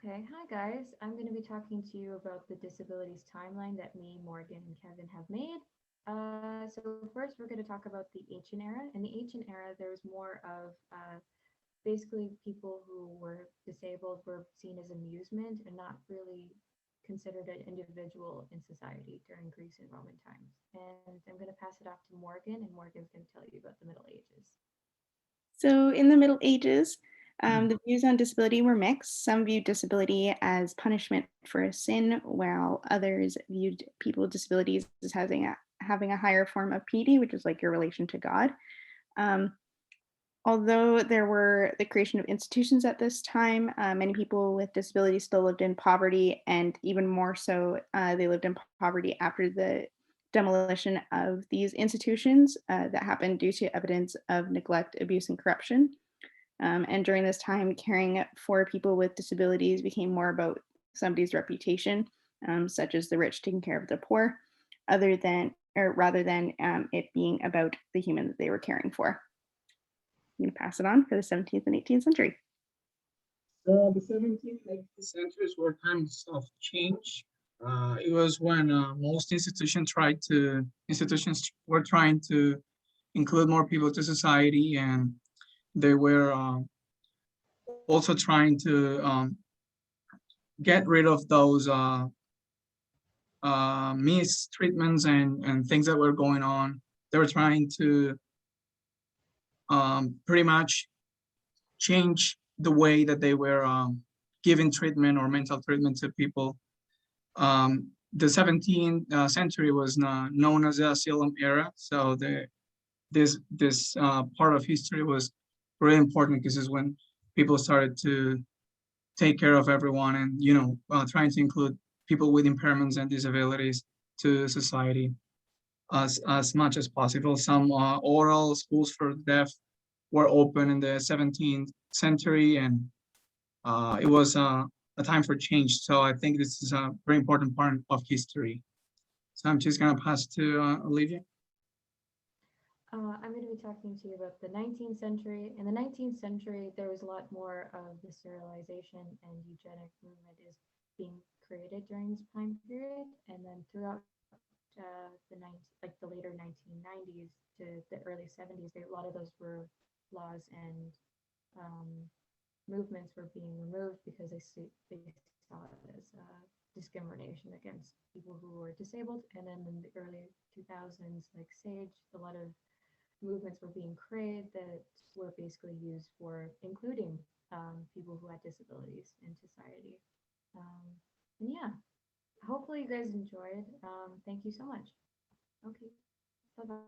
Okay, hi guys. I'm going to be talking to you about the disabilities timeline that me, Morgan, and Kevin have made. So first, we're going to talk about the ancient era. In the ancient era, there was more of basically people who were disabled were seen as amusement and not really considered an individual in society during Greece and Roman times. And I'm going to pass it off to Morgan, and Morgan's going to tell you about the Middle Ages. So, in the Middle Ages, the views on disability were mixed. Some viewed disability as punishment for a sin, while others viewed people with disabilities as having a higher form of piety, which is like your relation to God. Um, Although there were the creation of institutions at this time, many people with disabilities still lived in poverty, and even more so, they lived in poverty after the demolition of these institutions that happened due to evidence of neglect, abuse, and corruption. And during this time, caring for people with disabilities became more about somebody's reputation, such as the rich taking care of the poor, other than or rather than it being about the human that they were caring for. I'm going to pass it on for the 17th and 18th century. So the 17th, 18th centuries were times of change. It was when most institutions were trying to include more people to society, and they were also trying to get rid of those mistreatments and things that were going on. They were trying to pretty much change the way that they were giving treatment or mental treatment to people. The 17th century was known as the asylum era. So this part of history was really important because it's when people started to take care of everyone and trying to include people with impairments and disabilities to society as much as possible. Some oral schools for the deaf were open in the 17th century, and it was a time for change. So I think this is a very important part of history. So I'm just gonna pass to Olivia. I'm going to be talking to you about the 19th century. In the 19th century, there was a lot more of the sterilization and eugenic movement is being created during this time period, and then throughout like the later 1990s to the early 70s, a lot of those were laws and um, movements were being removed because they saw it as discrimination against people who were disabled. And then in the early 2000s, like SAGE, a lot of movements were being created that were basically used for including people who had disabilities in society. Um, and yeah, hopefully you guys enjoyed. Thank you so much. Okay, bye bye.